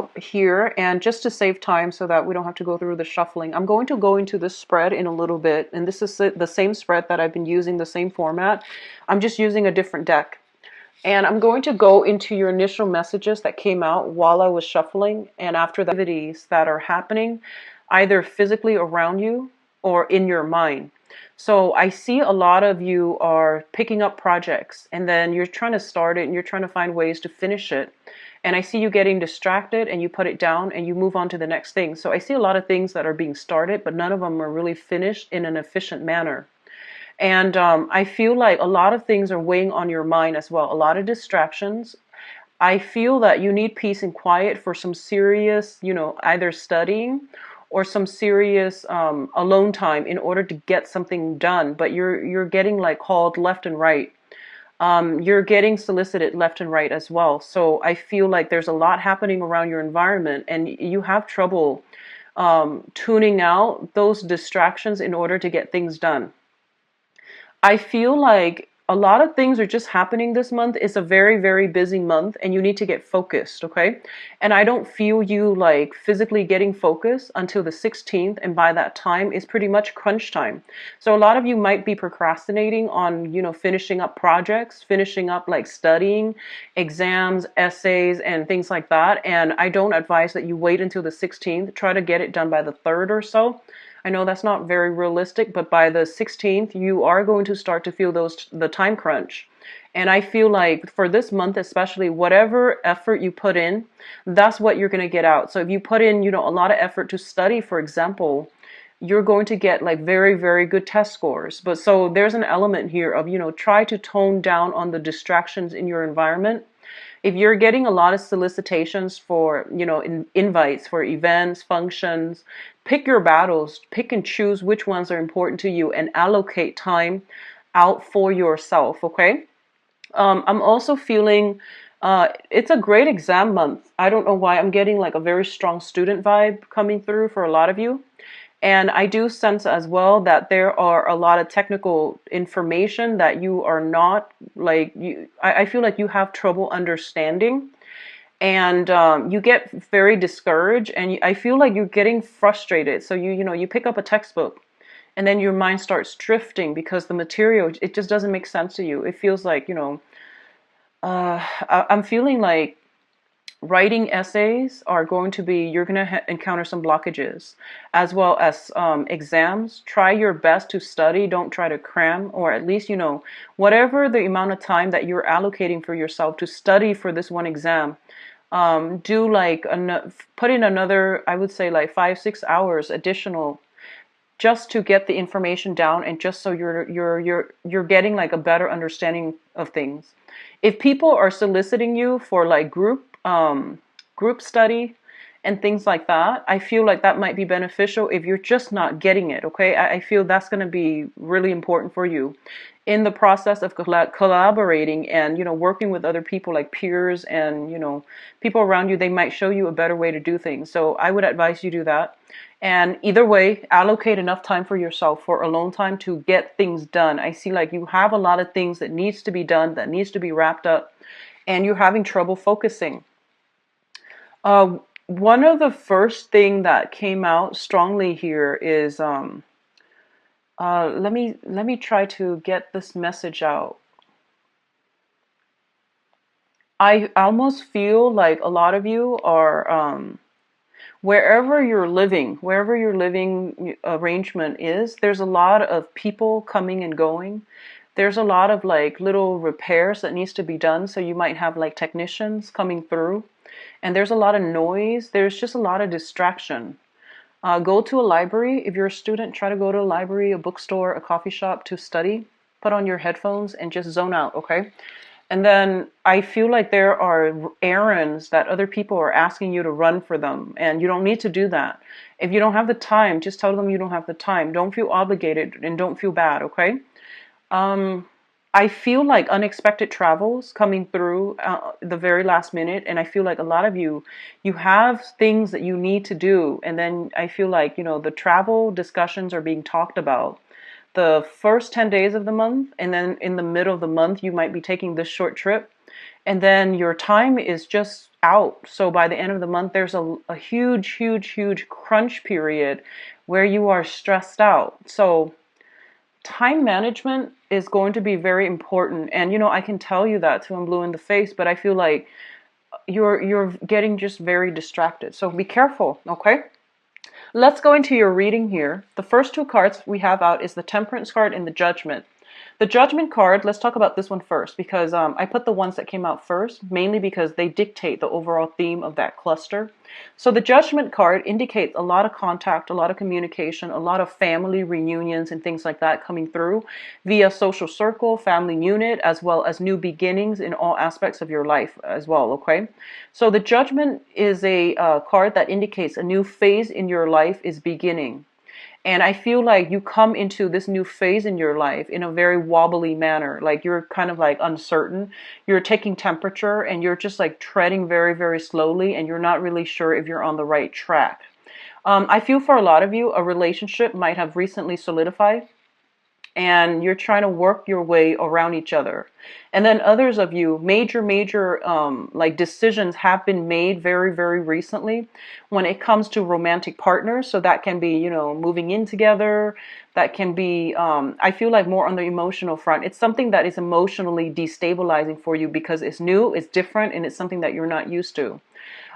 out here, and just to save time so that we don't have to go through the shuffling, I'm going to go into this spread in a little bit, and this is the same spread that I've been using, the same format. I'm just using a different deck. And I'm going to go into your initial messages that came out while I was shuffling, and after the activities that are happening, either physically around you or in your mind. So I see a lot of you are picking up projects, and then you're trying to start it and you're trying to find ways to finish it. And I see you getting distracted and you put it down and you move on to the next thing. So I see a lot of things that are being started, but none of them are really finished in an efficient manner. And I feel like a lot of things are weighing on your mind as well, a lot of distractions. I feel that you need peace and quiet for some serious, either studying or some serious alone time in order to get something done. But you're getting like called left and right. You're getting solicited left and right as well. So I feel like there's a lot happening around your environment, and you have trouble tuning out those distractions in order to get things done. I feel like a lot of things are just happening this month. It's a very, very busy month and you need to get focused, okay? And I don't feel you like physically getting focused until the 16th, and by that time it's pretty much crunch time. So a lot of you might be procrastinating on, finishing up projects, finishing up like studying, exams, essays, and things like that. And I don't advise that you wait until the 16th. Try to get it done by the 3rd or so. I know that's not very realistic, but by the 16th, you are going to start to feel the time crunch. And I feel like for this month, especially, whatever effort you put in, that's what you're going to get out. So if you put in, a lot of effort to study, for example, you're going to get like very, very good test scores. But so there's an element here of, try to tone down on the distractions in your environment. If you're getting a lot of solicitations for, invites for events, functions, pick your battles, pick and choose which ones are important to you and allocate time out for yourself, okay? I'm also feeling it's a great exam month. I don't know why I'm getting like a very strong student vibe coming through for a lot of you. And I do sense as well that there are a lot of technical information that you are not like I feel like you have trouble understanding, and you get very discouraged, and I feel like you're getting frustrated. So you pick up a textbook, and then your mind starts drifting because the material, it just doesn't make sense to you. It feels like I'm feeling like writing essays are going to be, you're going to encounter some blockages, as well as exams. Try your best to study. Don't try to cram, or at least, whatever the amount of time that you're allocating for yourself to study for this one exam. Do like, put in another, I would say like 5-6 hours additional just to get the information down, and just so you're getting like a better understanding of things. If people are soliciting you for like group study and things like that, I feel like that might be beneficial if you're just not getting it, okay? I feel that's going to be really important for you in the process of collaborating and, working with other people like peers and, people around you. They might show you a better way to do things. So I would advise you do that. And either way, allocate enough time for yourself for alone time to get things done. I see like you have a lot of things that needs to be done, that needs to be wrapped up, and you're having trouble focusing. One of the first thing that came out strongly here is let me try to get this message out. I almost feel like a lot of you are wherever your living arrangement is, there's a lot of people coming and going. There's a lot of like little repairs that needs to be done. So you might have like technicians coming through, and there's a lot of noise. There's just a lot of distraction. Go to a library. If you're a student, try to go to a library, a bookstore, a coffee shop to study. Put on your headphones and just zone out, okay? And then I feel like there are errands that other people are asking you to run for them, and you don't need to do that. If you don't have the time, just tell them you don't have the time. Don't feel obligated and don't feel bad, okay? I feel like unexpected travels coming through the very last minute, and I feel like a lot of you have things that you need to do, and then I feel like, the travel discussions are being talked about the first 10 days of the month, and then in the middle of the month, you might be taking this short trip, and then your time is just out. So by the end of the month, there's a huge, huge, huge crunch period where you are stressed out. So time management is going to be very important. And I can tell you that till I'm blue in the face, but I feel like you're getting just very distracted. So be careful, okay? Let's go into your reading here. The first two cards we have out is the Temperance card and the Judgment. The Judgment card, let's talk about this one first because I put the ones that came out first, mainly because they dictate the overall theme of that cluster. So the Judgment card indicates a lot of contact, a lot of communication, a lot of family reunions and things like that coming through via social circle, family unit, as well as new beginnings in all aspects of your life as well, okay? So the Judgment is a card that indicates a new phase in your life is beginning. And I feel like you come into this new phase in your life in a very wobbly manner. Like you're kind of like uncertain. You're taking temperature and you're just like treading very, very slowly and you're not really sure if you're on the right track. I feel for a lot of you, a relationship might have recently solidified and you're trying to work your way around each other. And then others of you, major like decisions have been made very, very recently when it comes to romantic partners. So that can be, moving in together. That can be, I feel like more on the emotional front. It's something that is emotionally destabilizing for you because it's new, it's different, and it's something that you're not used to.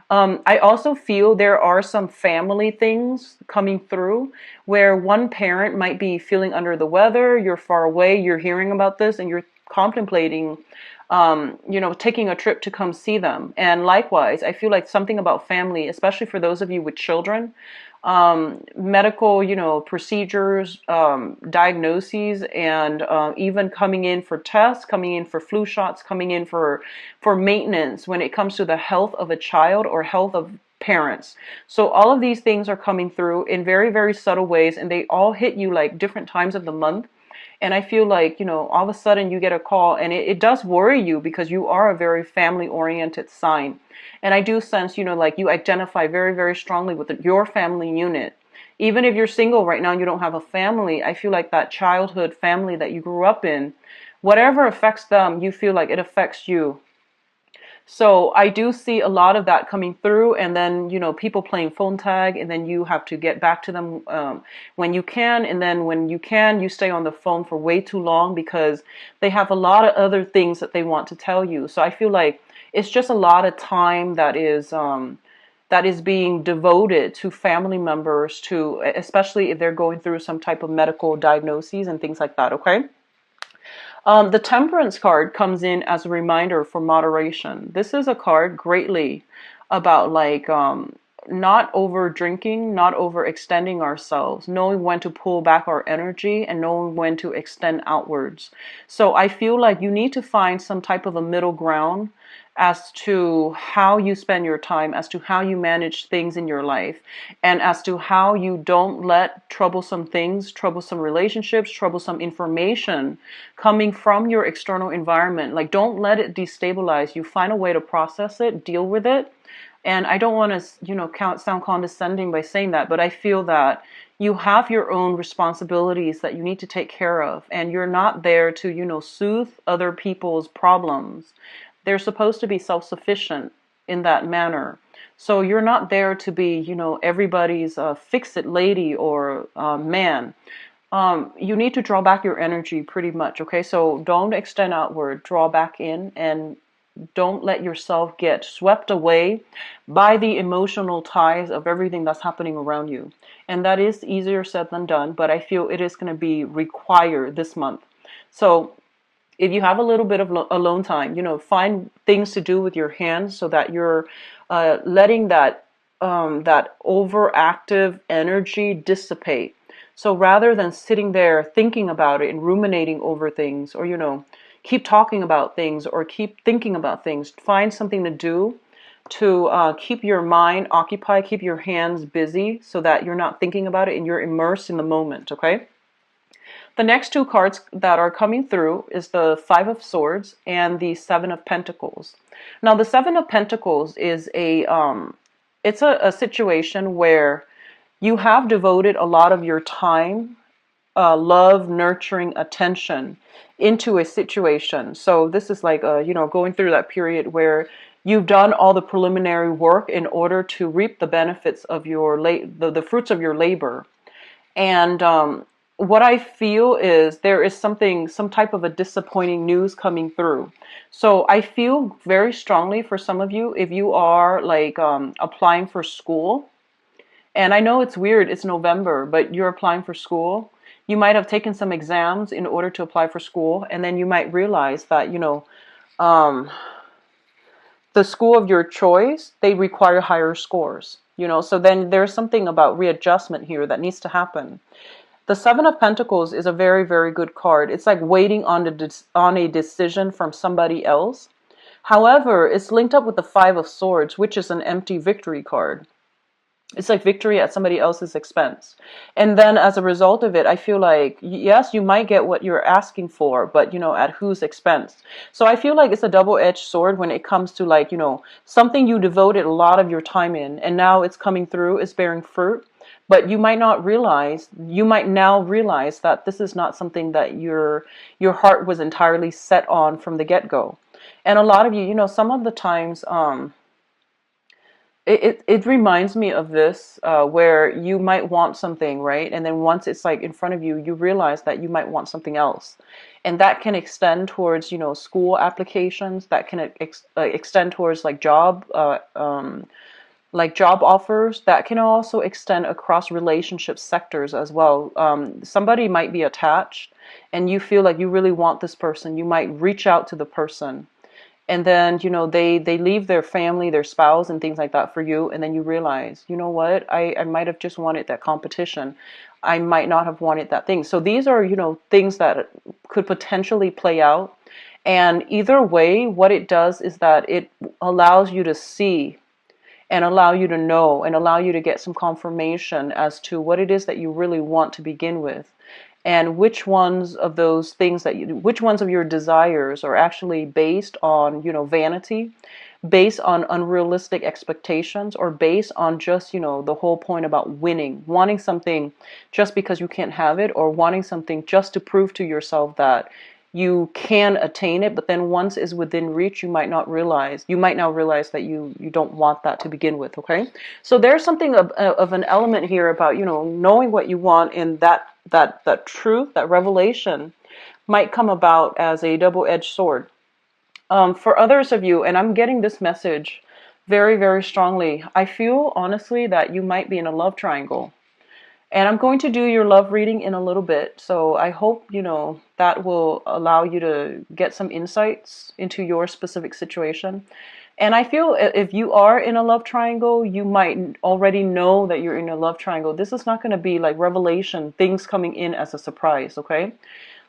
I also feel there are some family things coming through where one parent might be feeling under the weather, you're far away, you're hearing about this, and you're contemplating, taking a trip to come see them. And likewise, I feel like something about family, especially for those of you with children, medical, procedures, diagnoses, and even coming in for tests, coming in for flu shots, coming in for maintenance when it comes to the health of a child or health of parents. So all of these things are coming through in very, very subtle ways, and they all hit you like different times of the month. And I feel like, all of a sudden you get a call and it does worry you because you are a very family oriented sign. And I do sense, like you identify very, very strongly with your family unit. Even if you're single right now and you don't have a family, I feel like that childhood family that you grew up in, whatever affects them, you feel like it affects you. So I do see a lot of that coming through, and then, people playing phone tag, and then you have to get back to them when you can, and then when you can, you stay on the phone for way too long because they have a lot of other things that they want to tell you. So I feel like it's just a lot of time that is being devoted to family members, to especially if they're going through some type of medical diagnoses and things like that, okay? The Temperance card comes in as a reminder for moderation. This is a card greatly about like not over drinking, not overextending ourselves, knowing when to pull back our energy and knowing when to extend outwards. So I feel like you need to find some type of a middle ground as to how you spend your time, as to how you manage things in your life, and as to how you don't let troublesome things, troublesome relationships, troublesome information coming from your external environment, like don't let it destabilize you. Find a way to process it, deal with it. And I don't want to, sound condescending by saying that, but I feel that you have your own responsibilities that you need to take care of, and you're not there to, soothe other people's problems. They're supposed to be self-sufficient in that manner. So you're not there to be, everybody's fix-it lady or man. You need to draw back your energy pretty much, okay? So don't extend outward, draw back in, and don't let yourself get swept away by the emotional ties of everything that's happening around you. And that is easier said than done, but I feel it is going to be required this month. So if you have a little bit of alone time, find things to do with your hands so that you're letting that overactive energy dissipate. So rather than sitting there thinking about it and ruminating over things, or keep talking about things or keep thinking about things, find something to do to keep your mind occupied, keep your hands busy so that you're not thinking about it and you're immersed in the moment, okay? The next two cards that are coming through is the Five of Swords and the Seven of Pentacles. Now, the Seven of Pentacles is it's a situation where you have devoted a lot of your time love, nurturing attention into a situation. So this is like, going through that period where you've done all the preliminary work in order to reap the benefits of your the fruits of your labor. And what I feel is there is some type of a disappointing news coming through. So I feel very strongly for some of you, if you are like applying for school, and I know it's weird, it's November, but you're applying for school. You might have taken some exams in order to apply for school, and then you might realize that, um, the school of your choice, they require higher scores. So then there's something about readjustment here that needs to happen. The Seven of Pentacles is a very, very good card. It's like waiting on a decision from somebody else. However, it's linked up with the Five of Swords, which is an empty victory card. It's like victory at somebody else's expense. And then as a result of it, I feel like, yes, you might get what you're asking for, but, at whose expense? So I feel like it's a double-edged sword when it comes to like, something you devoted a lot of your time in, and now it's coming through, it's bearing fruit. But you might now realize that this is not something that your heart was entirely set on from the get-go. And a lot of you, some of the times, it reminds me of this, where you might want something, right? And then once it's like in front of you, you realize that you might want something else. And that can extend towards, school applications. That can extend towards like job offers. That can also extend across relationship sectors as well. Somebody might be attached and you feel like you really want this person. You might reach out to the person. And then, they leave their family, their spouse and things like that for you. And then you realize, you know what, I might have just wanted that competition. I might not have wanted that thing. So these are, things that could potentially play out. And either way, what it does is that it allows you to see and allow you to know and allow you to get some confirmation as to what it is that you really want to begin with. And which ones of those things which ones of your desires are actually based on, vanity, based on unrealistic expectations, or based on just, the whole point about winning, wanting something just because you can't have it, or wanting something just to prove to yourself that you can attain it, but then once it's within reach, you might now realize that you don't want that to begin with, okay? So there's something of an element here about, knowing what you want, and that truth, that revelation might come about as a double-edged sword. For others of you, and I'm getting this message very, very strongly, I feel honestly that you might be in a love triangle. And I'm going to do your love reading in a little bit. So I hope, that will allow you to get some insights into your specific situation. And I feel if you are in a love triangle, you might already know that you're in a love triangle. This is not going to be like revelation, things coming in as a surprise, okay?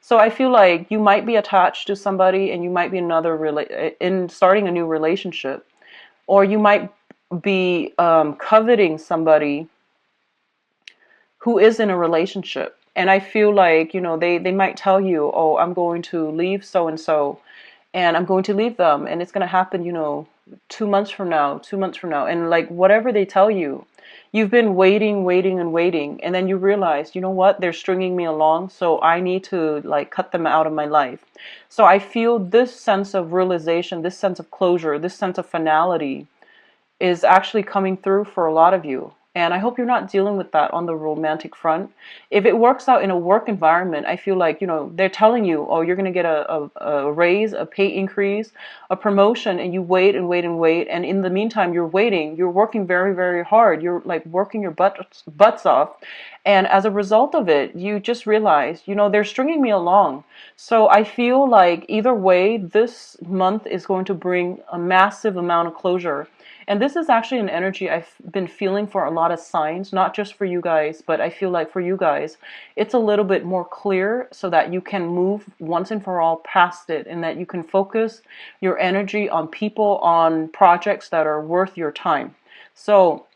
So I feel like you might be attached to somebody, and you might be in starting a new relationship. Or you might be coveting somebody who is in a relationship. And I feel like, they might tell you, oh, I'm going to leave so-and-so, and I'm going to leave them, and it's going to happen, 2 months from now. And like whatever they tell you, you've been waiting, and then you realize, you know what, they're stringing me along, so I need to like cut them out of my life. So I feel this sense of realization, this sense of closure, this sense of finality is actually coming through for a lot of you. And I hope you're not dealing with that on the romantic front. If it works out in a work environment, I feel like, they're telling you, oh, you're going to get a raise, a pay increase, a promotion, and you wait. And in the meantime, you're waiting. You're working very, very hard. You're like working your butts off. And as a result of it, you just realize, they're stringing me along. So I feel like either way, this month is going to bring a massive amount of closure. And this is actually an energy I've been feeling for a lot of signs, not just for you guys, but I feel like for you guys, it's a little bit more clear so that you can move once and for all past it, and that you can focus your energy on people, on projects that are worth your time. So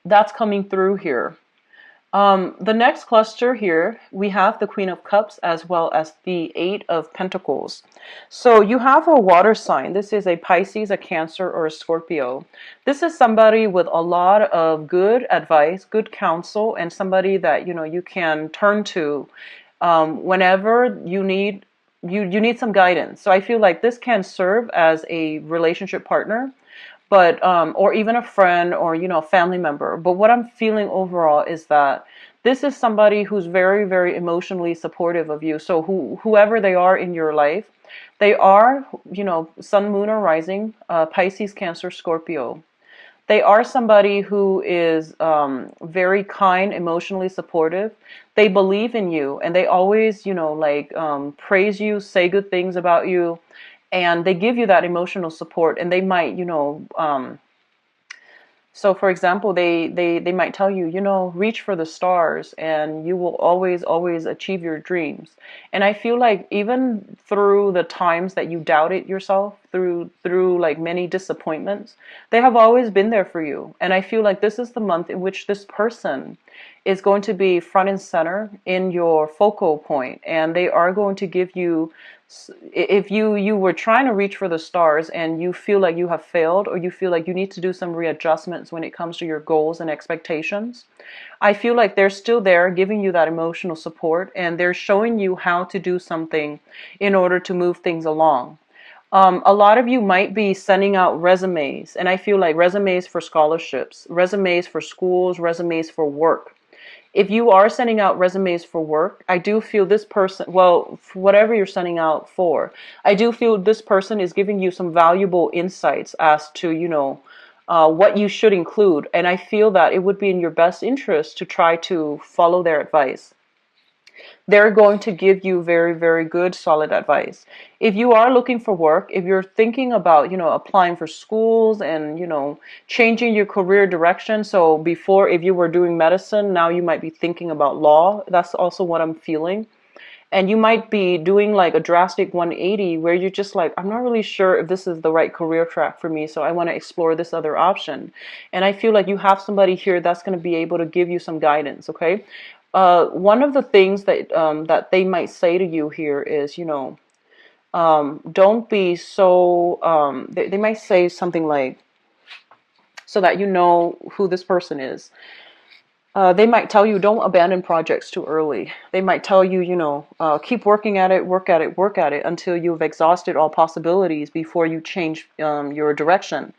that's coming through here. The next cluster here, we have the Queen of Cups as well as the Eight of Pentacles. So you have a water sign. This is a Pisces, a Cancer, or a Scorpio. This is somebody with a lot of good advice, good counsel, and somebody that, you can turn to Whenever you need some guidance. So I feel like this can serve as a relationship partner, but or even a friend, or a family member. But what I'm feeling overall is that this is somebody who's very, very emotionally supportive of you. So whoever they are in your life, they are, sun, moon, or rising, Pisces, Cancer, Scorpio. They are somebody who is very kind, emotionally supportive. They believe in you, and they always, like, praise you, say good things about you, and they give you that emotional support. And they might, so, for example, they might tell you, reach for the stars and you will always, always achieve your dreams. And I feel like even through the times that you doubted yourself, through like many disappointments, they have always been there for you. And I feel like this is the month in which this person is going to be front and center in your focal point, and they are going to give you, if you were trying to reach for the stars and you feel like you have failed, or you feel like you need to do some readjustments when it comes to your goals and expectations, I feel like they're still there giving you that emotional support, and they're showing you how to do something in order to move things along. A lot of you might be sending out resumes, and I feel like resumes for scholarships, resumes for schools, resumes for work. If you are sending out resumes for work, I do feel this person, well, whatever you're sending out for, I do feel this person is giving you some valuable insights as to, what you should include. And I feel that it would be in your best interest to try to follow their advice. They're going to give you very, very good, solid advice. If you are looking for work, if you're thinking about, applying for schools and, changing your career direction. So before, if you were doing medicine, now you might be thinking about law. That's also what I'm feeling. And you might be doing like a drastic 180 where you're just like, I'm not really sure if this is the right career track for me, so I want to explore this other option. And I feel like you have somebody here that's going to be able to give you some guidance, okay? One of the things that they might say to you here is, don't be so, they might say something like, so that you know who this person is. They might tell you, don't abandon projects too early. They might tell you, keep working at it, work at it, work at it until you've exhausted all possibilities before you change your direction.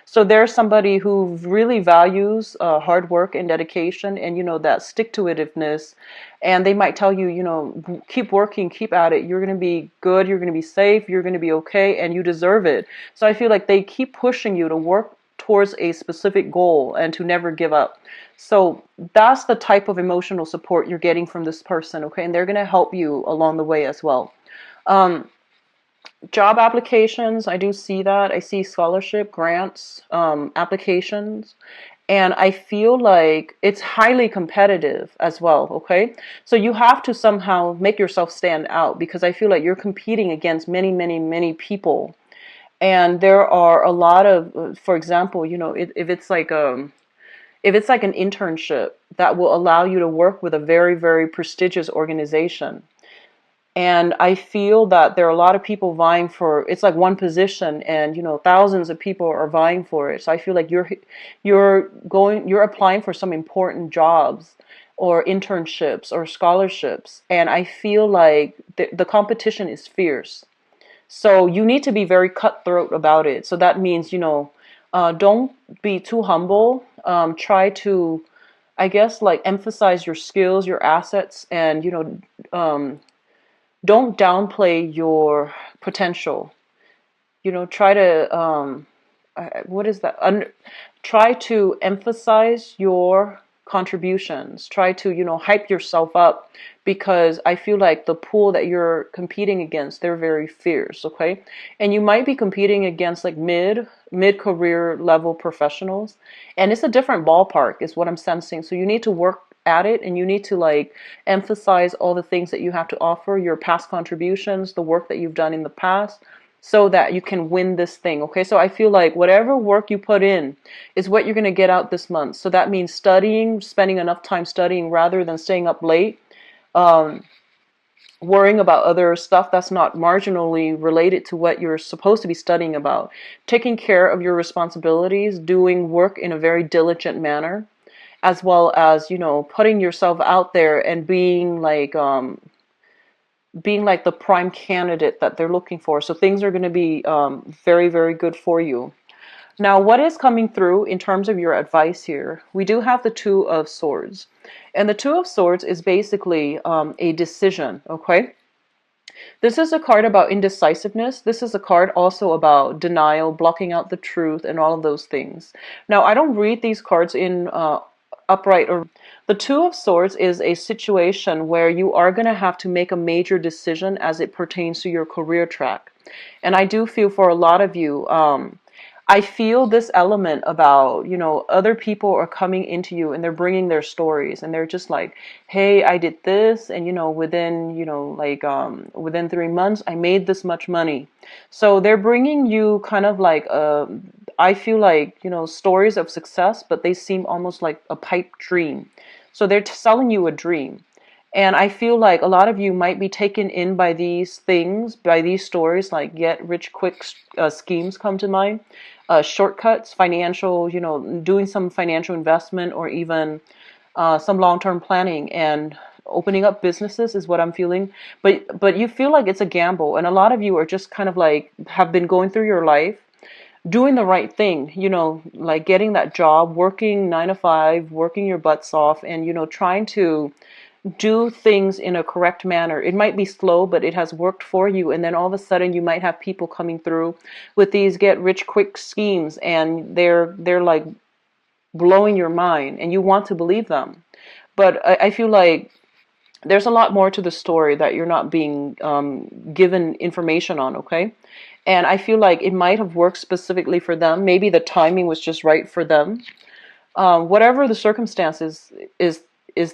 So there's somebody who really values hard work and dedication, and, that stick-to-itiveness. And they might tell you, keep working, keep at it. You're going to be good, you're going to be safe, you're going to be okay, and you deserve it. So I feel like they keep pushing you to work towards a specific goal and to never give up. So that's the type of emotional support you're getting from this person, okay? And they're going to help you along the way as well. Job applications, I do see that. I see scholarship, grants, applications. And I feel like it's highly competitive as well, okay? So you have to somehow make yourself stand out, because I feel like you're competing against many, many, many people. And there are a lot of, for example, if it's like an internship that will allow you to work with a very, very prestigious organization. And I feel that there are a lot of people vying for, it's like one position, and, thousands of people are vying for it. So I feel like you're applying for some important jobs or internships or scholarships. And I feel like the competition is fierce. So you need to be very cutthroat about it. So that means, don't be too humble. Try to, I guess, like, emphasize your skills, your assets, and, don't downplay your potential. Try to, what is that? Try to emphasize your contributions. Try to, hype yourself up, because I feel like the pool that you're competing against, they're very fierce, okay? And you might be competing against like mid-career level professionals, and it's a different ballpark is what I'm sensing. So you need to work at it, and you need to like emphasize all the things that you have to offer, your past contributions, the work that you've done in the past, so that you can win this thing, okay? So I feel like whatever work you put in is what you're going to get out this month. So that means studying, spending enough time studying rather than staying up late, worrying about other stuff that's not marginally related to what you're supposed to be studying about, taking care of your responsibilities, doing work in a very diligent manner, as well as, putting yourself out there and being like, being like the prime candidate that they're looking for. So things are going to be very, very good for you. Now, what is coming through in terms of your advice here? We do have the Two of Swords. And the Two of Swords is basically a decision, okay? This is a card about indecisiveness. This is a card also about denial, blocking out the truth, and all of those things. Now, I don't read these cards in upright or. The Two of Swords is a situation where you are going to have to make a major decision as it pertains to your career track. And I do feel for a lot of you, I feel this element about, other people are coming into you and they're bringing their stories and they're just like, hey, I did this. And, within, within 3 months, I made this much money. So they're bringing you kind of like, I feel like, stories of success, but they seem almost like a pipe dream. So they're selling you a dream. And I feel like a lot of you might be taken in by these things, by these stories, like get rich quick schemes come to mind, shortcuts, financial, doing some financial investment or even some long-term planning and opening up businesses is what I'm feeling. But you feel like it's a gamble. And a lot of you are just kind of like have been going through your life doing the right thing, like getting that job, working 9 to 5, working your butts off and, trying to do things in a correct manner. It might be slow, but it has worked for you. And then all of a sudden you might have people coming through with these get rich quick schemes and they're like blowing your mind and you want to believe them. But I feel like there's a lot more to the story that you're not being given information on, okay? And I feel like it might have worked specifically for them. Maybe the timing was just right for them. Whatever the circumstances is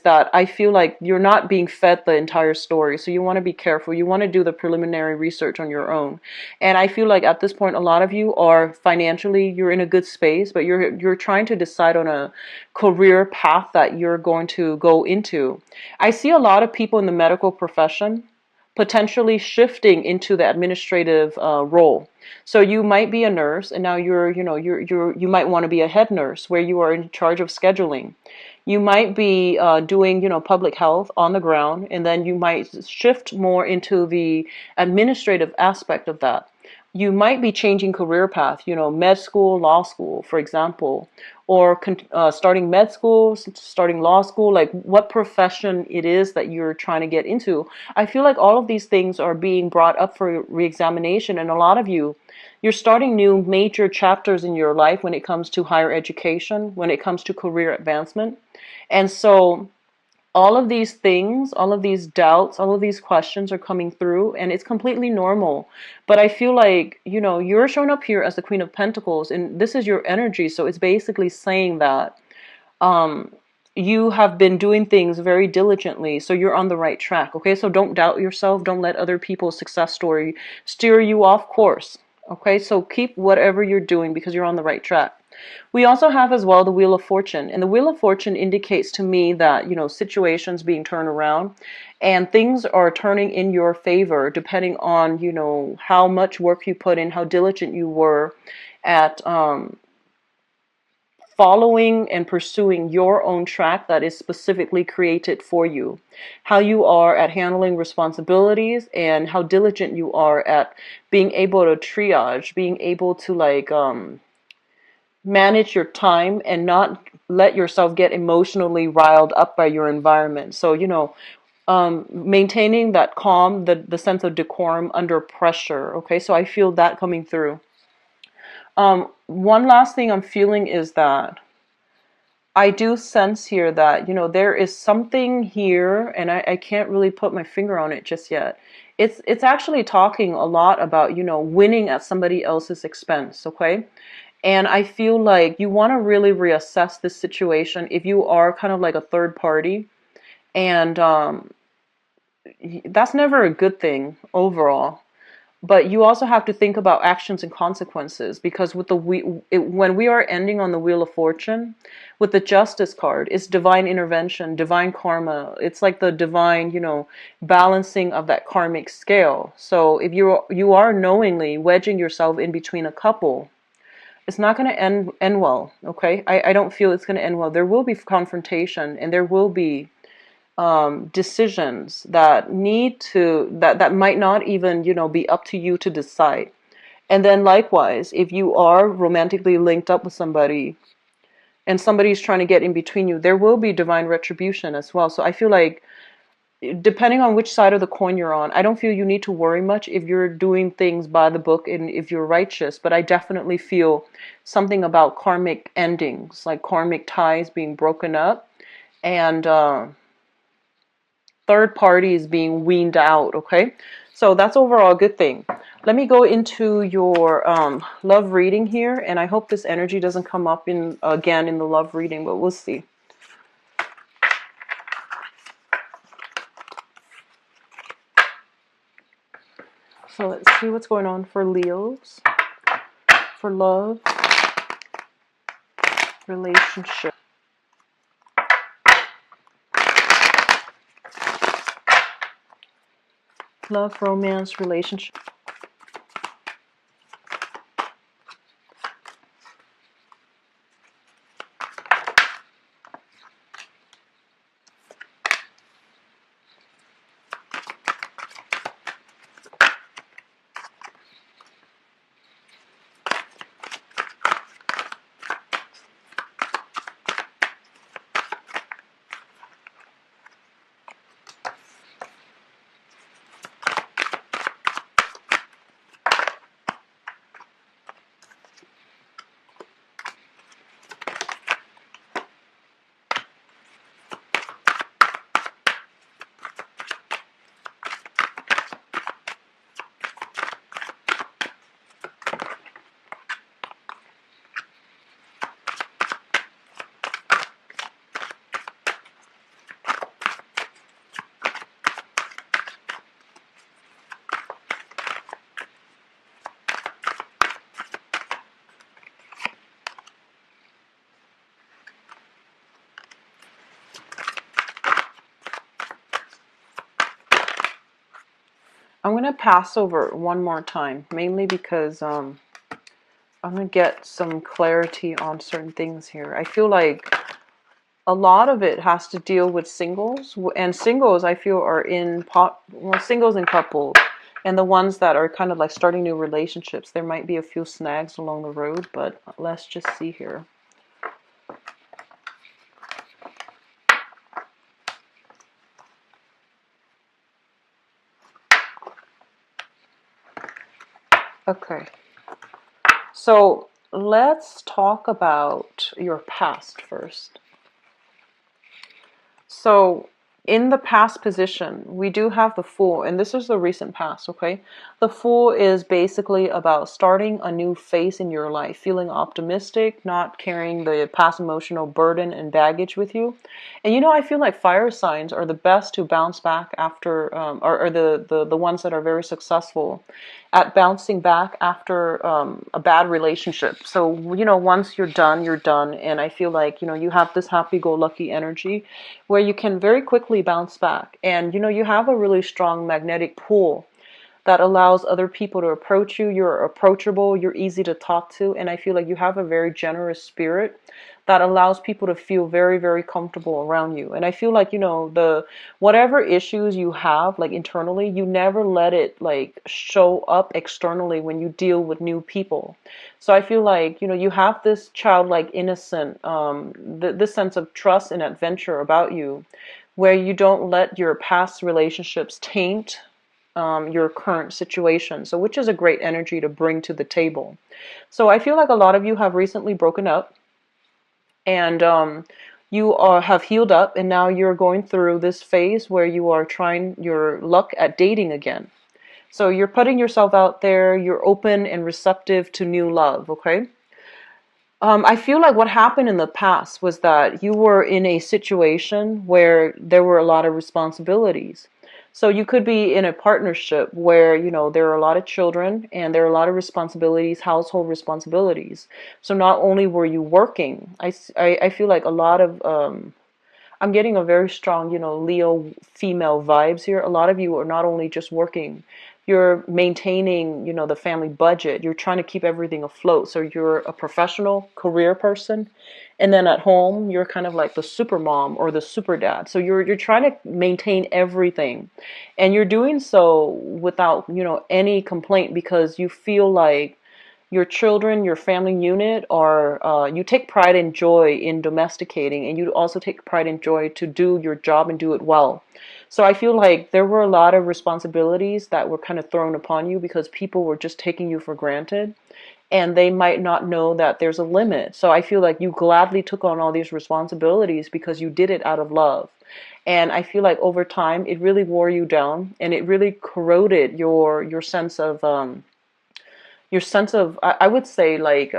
that I feel like you're not being fed the entire story. So you want to be careful. You want to do the preliminary research on your own. And I feel like at this point, a lot of you are financially, you're in a good space, but you're trying to decide on a career path that you're going to go into. I see a lot of people in the medical profession potentially shifting into the administrative role. So you might be a nurse, and now you might want to be a head nurse where you are in charge of scheduling. You might be doing, public health on the ground, and then you might shift more into the administrative aspect of that. You might be changing career path, med school, law school, for example, or starting med school, starting law school, like what profession it is that you're trying to get into. I feel like all of these things are being brought up for reexamination, and a lot of you're starting new major chapters in your life when it comes to higher education, when it comes to career advancement. And so all of these things, all of these doubts, all of these questions are coming through, and it's completely normal. But I feel like, you're showing up here as the Queen of Pentacles, and this is your energy. So it's basically saying that you have been doing things very diligently, so you're on the right track. Okay, so don't doubt yourself. Don't let other people's success story steer you off course. Okay, so keep whatever you're doing because you're on the right track. We also have as well the Wheel of Fortune. And the Wheel of Fortune indicates to me that, situations being turned around and things are turning in your favor depending on, how much work you put in, how diligent you were at following and pursuing your own track that is specifically created for you. How you are at handling responsibilities and how diligent you are at being able to triage, being able to manage your time and not let yourself get emotionally riled up by your environment. So, maintaining that calm, the sense of decorum under pressure. Okay, so I feel that coming through. One last thing I'm feeling is that I do sense here that, there is something here, and I can't really put my finger on it just yet. It's actually talking a lot about, winning at somebody else's expense, okay? And I feel like you want to really reassess this situation if you are kind of like a third party. And that's never a good thing overall. But you also have to think about actions and consequences, because with when we are ending on the Wheel of Fortune, with the Justice card, it's divine intervention, divine karma. It's like the divine, balancing of that karmic scale. So if you are knowingly wedging yourself in between a couple, it's not going to end well, okay? I don't feel it's going to end well. There will be confrontation, and there will be decisions that that might not even, be up to you to decide. And then likewise, if you are romantically linked up with somebody and somebody's trying to get in between you, there will be divine retribution as well. So I feel like, depending on which side of the coin you're on, I don't feel you need to worry much if you're doing things by the book and if you're righteous. But I definitely feel something about karmic endings, like karmic ties being broken up, and third parties being weaned out. Okay, so that's overall a good thing. Let me go into your love reading here, and I hope this energy doesn't come up again in the love reading, but we'll see. So let's see what's going on for Leos, for love, relationship. Love, romance, relationship. I'm going to pass over one more time, mainly because I'm going to get some clarity on certain things here. I feel like a lot of it has to deal with singles, and singles I feel are singles and couples, and the ones that are kind of like starting new relationships. There might be a few snags along the road, but let's just see here. Okay, so let's talk about your past first. So in the past position, we do have the Fool, and this is the recent past, okay? The Fool is basically about starting a new phase in your life, feeling optimistic, not carrying the past emotional burden and baggage with you. And I feel like fire signs are the best to bounce back after, or the ones that are very successful at bouncing back after a bad relationship. So, once you're done, you're done. And I feel like, you have this happy-go-lucky energy where you can very quickly bounce back. And, you have a really strong magnetic pull that allows other people to approach you. You're approachable, you're easy to talk to, and I feel like you have a very generous spirit that allows people to feel very, very comfortable around you. And I feel like, the whatever issues you have like internally, you never let it like show up externally when you deal with new people. So I feel like, you have this childlike innocent, this sense of trust and adventure about you, where you don't let your past relationships taint your current situation. So which is a great energy to bring to the table. So I feel like a lot of you have recently broken up, and have healed up, and now you're going through this phase where you are trying your luck at dating again. So you're putting yourself out there, you're open and receptive to new love, okay? I feel like what happened in the past was that you were in a situation where there were a lot of responsibilities. So you could be in a partnership where, there are a lot of children and there are a lot of responsibilities, household responsibilities. So not only were you working, I feel like a lot of, I'm getting a very strong, Leo female vibes here. A lot of you are not only just working, you're maintaining, you know, the family budget. You're trying to keep everything afloat. So you're a professional career person. And then at home, you're kind of like the super mom or the super dad. So you're trying to maintain everything. And you're doing so without, you know, any complaint because you feel like your children, your family unit, are you take pride and joy in domesticating, and you also take pride and joy to do your job and do it well. So I feel like there were a lot of responsibilities that were kind of thrown upon you because people were just taking you for granted, and they might not know that there's a limit. So I feel like you gladly took on all these responsibilities because you did it out of love. And I feel like over time it really wore you down, and it really corroded your sense of I would say like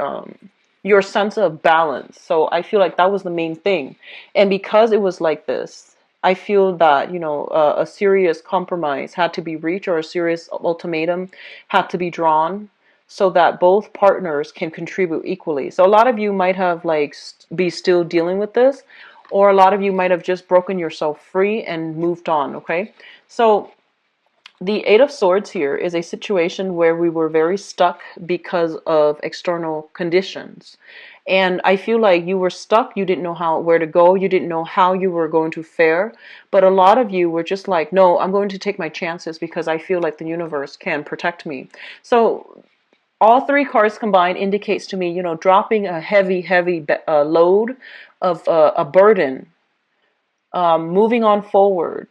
your sense of balance. So I feel like that was the main thing. And because it was like this, I feel that, you know, a serious compromise had to be reached, or a serious ultimatum had to be drawn, so that both partners can contribute equally. So a lot of you might have like be still dealing with this, or a lot of you might have just broken yourself free and moved on. Okay, so the Eight of Swords here is a situation where we were very stuck because of external conditions. And I feel like you were stuck. You didn't know where to go. You didn't know how you were going to fare. But a lot of you were just like, no, I'm going to take my chances because I feel like the universe can protect me. So all three cards combined indicates to me, you know, dropping a heavy load of a burden, moving on forward.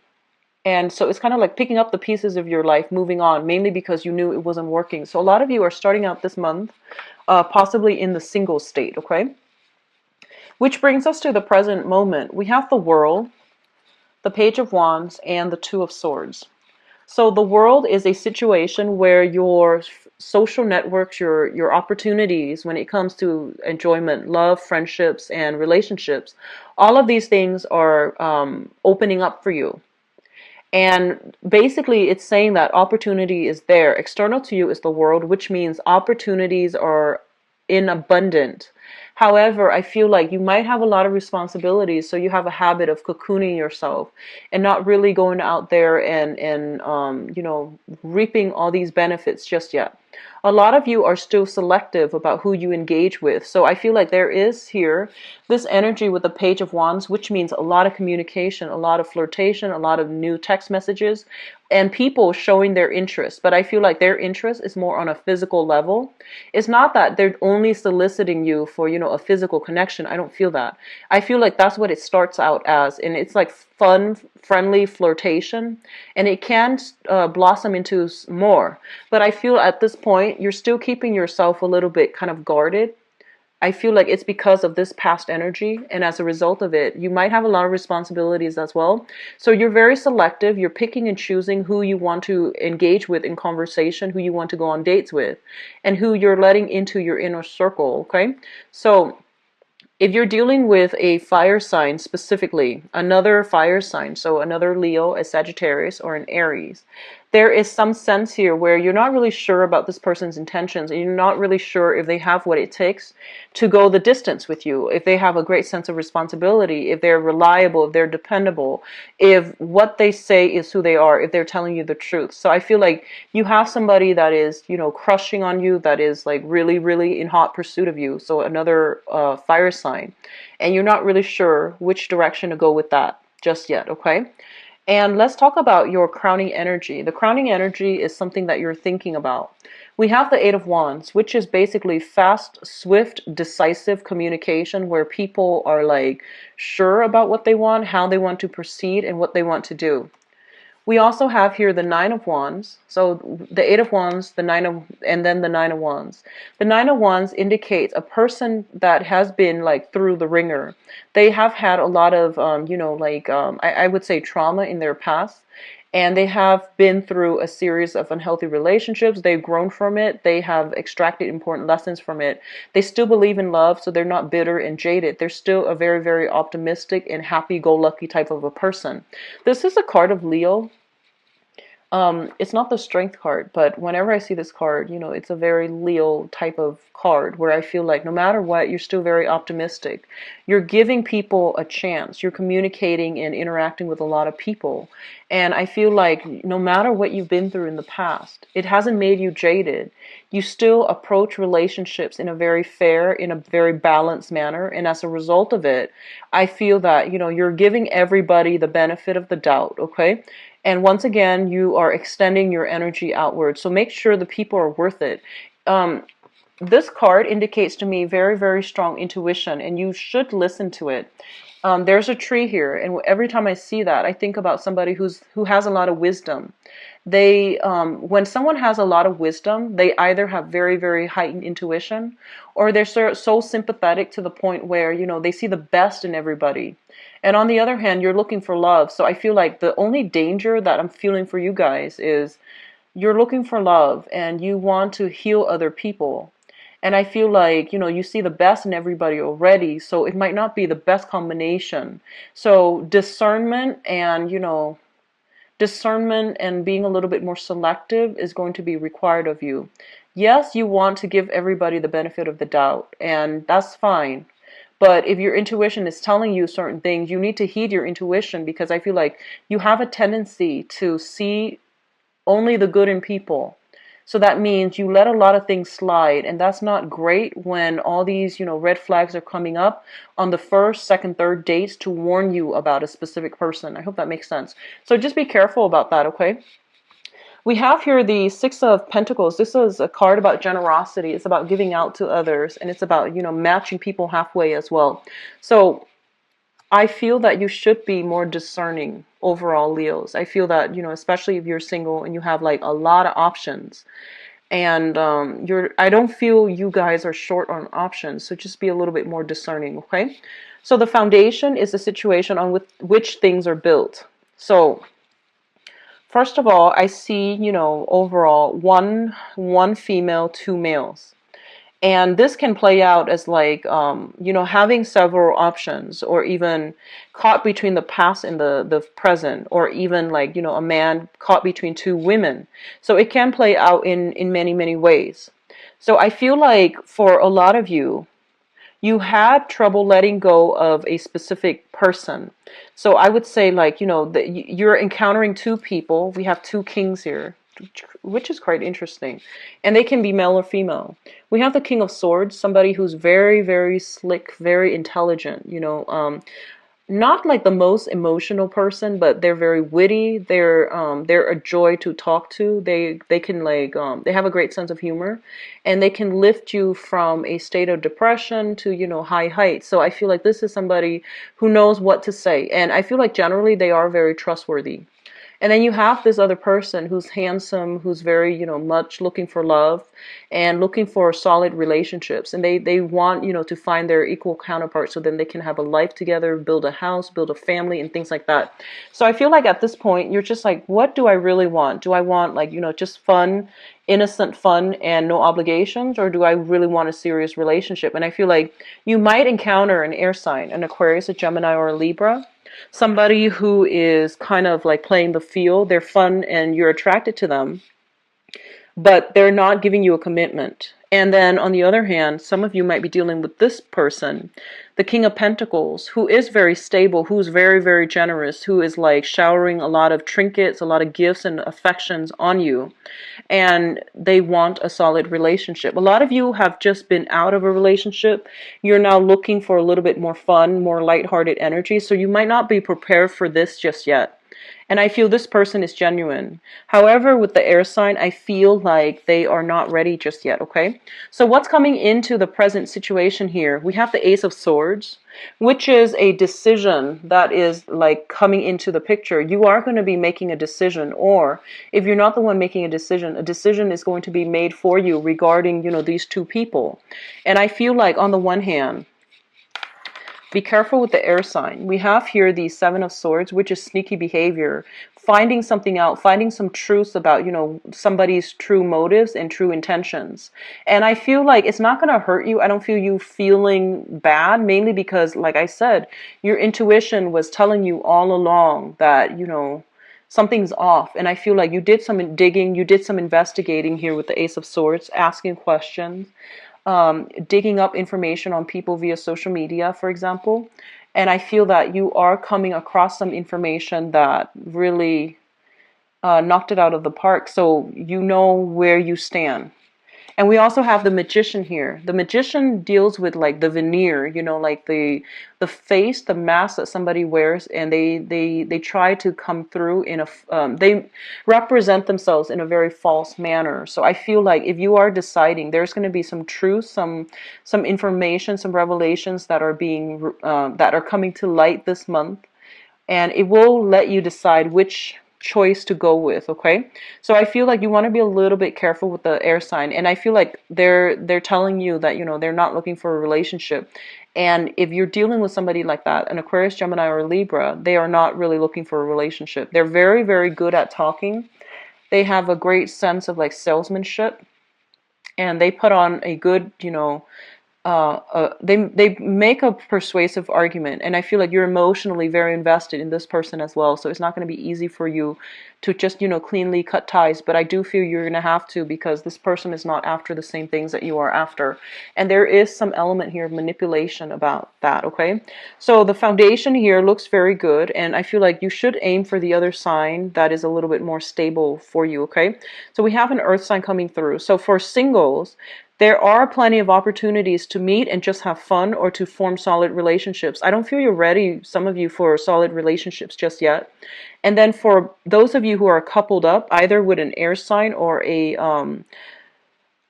And so it's kind of like picking up the pieces of your life, moving on, mainly because you knew it wasn't working. So a lot of you are starting out this month, possibly in the single state, okay? Which brings us to the present moment. We have the World, the Page of Wands, and the Two of Swords. So the World is a situation where your social networks, your opportunities when it comes to enjoyment, love, friendships, and relationships, all of these things are opening up for you. And basically, it's saying that opportunity is there. External to you is the World, which means opportunities are in abundant. However, I feel like you might have a lot of responsibilities, so you have a habit of cocooning yourself and not really going out there and you know, reaping all these benefits just yet. A lot of you are still selective about who you engage with. So I feel like there is here this energy with the Page of Wands, which means a lot of communication, a lot of flirtation, a lot of new text messages, and people showing their interest. But I feel like their interest is more on a physical level. It's not that they're only soliciting you for, you know, a physical connection. I don't feel that. I feel like that's what it starts out as, and it's like fun, friendly flirtation, and it can blossom into more. But I feel at this point you're still keeping yourself a little bit kind of guarded. I feel like it's because of this past energy, and as a result of it, you might have a lot of responsibilities as well. So you're very selective. You're picking and choosing who you want to engage with in conversation, who you want to go on dates with, and who you're letting into your inner circle, okay? So if you're dealing with a fire sign specifically, another fire sign, so another Leo, a Sagittarius, or an Aries, there is some sense here where you're not really sure about this person's intentions, and you're not really sure if they have what it takes to go the distance with you, if they have a great sense of responsibility, if they're reliable, if they're dependable, if what they say is who they are, if they're telling you the truth. So I feel like you have somebody that is, you know, crushing on you, that is like really in hot pursuit of you. So another fire sign, and you're not really sure which direction to go with that just yet, okay? And let's talk about your crowning energy. The crowning energy is something that you're thinking about. We have the Eight of Wands, which is basically fast, swift, decisive communication where people are like sure about what they want, how they want to proceed, and what they want to do. We also have here the Nine of Wands. So the Eight of Wands, and then the Nine of Wands. The Nine of Wands indicates a person that has been like through the ringer. They have had a lot of, you know, like I would say trauma in their past. And they have been through a series of unhealthy relationships. They've grown from it. They have extracted important lessons from it. They still believe in love, so they're not bitter and jaded. They're still a very optimistic and happy-go-lucky type of a person. This is a card of Leo. It's not the strength card, but whenever I see this card, it's a very Leo type of card where I feel like no matter what, you're still very optimistic. You're giving people a chance. You're communicating and interacting with a lot of people. And I feel like no matter what you've been through in the past, it hasn't made you jaded. You still approach relationships in a very fair, in a very balanced manner. And as a result of it, I feel that, you're giving everybody the benefit of the doubt, okay? And once again, you are extending your energy outward. So make sure the people are worth it. Um, this card indicates to me very, very strong intuition, and you should listen to it. There's a tree here, and every time I see that, I think about somebody who has a lot of wisdom. When someone has a lot of wisdom, they either have very, very heightened intuition, or they're so sympathetic to the point where, they see the best in everybody. And on the other hand, you're looking for love. So I feel like the only danger that I'm feeling for you guys is you're looking for love and you want to heal other people. And I feel like, you see the best in everybody already, so it might not be the best combination. So discernment and being a little bit more selective is going to be required of you. Yes, you want to give everybody the benefit of the doubt, and that's fine. But if your intuition is telling you certain things, you need to heed your intuition, because I feel like you have a tendency to see only the good in people. So that means you let a lot of things slide, and that's not great when all these, red flags are coming up on the first, second, third dates to warn you about a specific person. I hope that makes sense. So just be careful about that, okay? We have here the Six of Pentacles. This is a card about generosity. It's about giving out to others, and it's about, matching people halfway as well. So I feel that you should be more discerning overall, Leos. I feel that, especially if you're single and you have like a lot of options, and I don't feel you guys are short on options, so just be a little bit more discerning, okay? So the foundation is the situation on which things are built. So first of all, I see, overall one female, two males. And this can play out as like, having several options, or even caught between the past and the present, or even like, a man caught between two women. So it can play out in many, many ways. So I feel like for a lot of you, you had trouble letting go of a specific person. So I would say like, that you're encountering two people. We have two kings here, which is quite interesting. And they can be male or female. We have the King of Swords, somebody who's very, very slick, very intelligent, not like the most emotional person, but they're very witty. They're a joy to talk to. They can like they have a great sense of humor, and they can lift you from a state of depression to high heights. So I feel like this is somebody who knows what to say, and I feel like generally they are very trustworthy. And then you have this other person who's handsome, who's very, much looking for love and looking for solid relationships. And they want, to find their equal counterpart so then they can have a life together, build a house, build a family, and things like that. So I feel like at this point, you're just like, what do I really want? Do I want like, just fun, innocent fun and no obligations? Or do I really want a serious relationship? And I feel like you might encounter an air sign, an Aquarius, a Gemini, or a Libra. Somebody who is kind of like playing the field. They're fun and you're attracted to them, but they're not giving you a commitment. And then on the other hand, some of you might be dealing with this person, the King of Pentacles, who is very stable, who's very, very generous, who is like showering a lot of trinkets, a lot of gifts and affections on you. And they want a solid relationship. A lot of you have just been out of a relationship. You're now looking for a little bit more fun, more lighthearted energy. So you might not be prepared for this just yet. And I feel this person is genuine. However, with the air sign, I feel like they are not ready just yet, okay? So what's coming into the present situation here? We have the Ace of Swords, which is a decision that is like coming into the picture. You are going to be making a decision, or if you're not the one making a decision is going to be made for you regarding, these two people. And I feel like on the one hand, be careful with the air sign. We have here the Seven of Swords, which is sneaky behavior, finding something out, finding some truth about, somebody's true motives and true intentions. And I feel like it's not going to hurt you. I don't feel you feeling bad, mainly because, like I said, your intuition was telling you all along that, something's off. And I feel like you did some digging, you did some investigating here with the Ace of Swords, asking questions, digging up information on people via social media, for example. And I feel that you are coming across some information that really knocked it out of the park. So you know where you stand. And we also have the Magician here. The Magician deals with like the veneer, you know, like the face, the mask that somebody wears, and they try to come through in a they represent themselves in a very false manner. So I feel like if you are deciding, there's going to be some truth, some information, some revelations that are being that are coming to light this month, and it will let you decide which choice to go with. Okay, so I feel like you want to be a little bit careful with the air sign, and I feel like they're telling you that, you know, they're not looking for a relationship. And if you're dealing with somebody like that, an Aquarius, Gemini, or Libra, they are not really looking for a relationship. They're very, very good at talking. They have a great sense of like salesmanship, and they put on a good, you know, they make a persuasive argument, and I feel like you're emotionally very invested in this person as well. So it's not going to be easy for you to just, you know, cleanly cut ties. But I do feel you're going to have to, because this person is not after the same things that you are after, and there is some element here of manipulation about that. Okay, so the foundation here looks very good, and I feel like you should aim for the other sign that is a little bit more stable for you. Okay, so we have an earth sign coming through. So for singles, there are plenty of opportunities to meet and just have fun, or to form solid relationships. I don't feel you're ready, some of you, for solid relationships just yet. And then for those of you who are coupled up, either with an air sign or an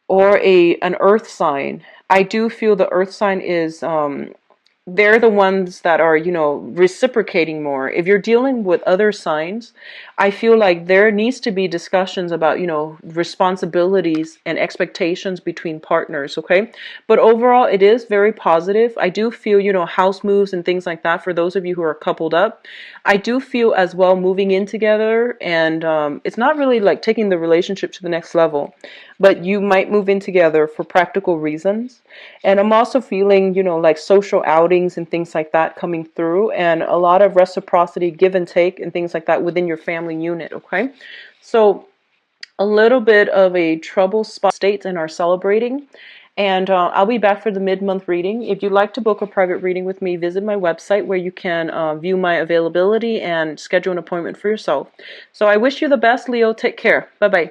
earth sign, I do feel the earth sign is they're the ones that are, you know, reciprocating more. If you're dealing with other signs, I feel like there needs to be discussions about, you know, responsibilities and expectations between partners. Okay, but overall it is very positive. I do feel, you know, house moves and things like that for those of you who are coupled up. I do feel as well moving in together, and it's not really like taking the relationship to the next level, but you might move in together for practical reasons. And I'm also feeling, you know, like social outings and things like that coming through, and a lot of reciprocity, give and take, and things like that within your family unit. Okay, so a little bit of a trouble spot states and are celebrating. And I'll be back for the mid-month reading. If you'd like to book a private reading with me, visit my website where you can view my availability and schedule an appointment for yourself. So I wish you the best, Leo. Take care. Bye-bye.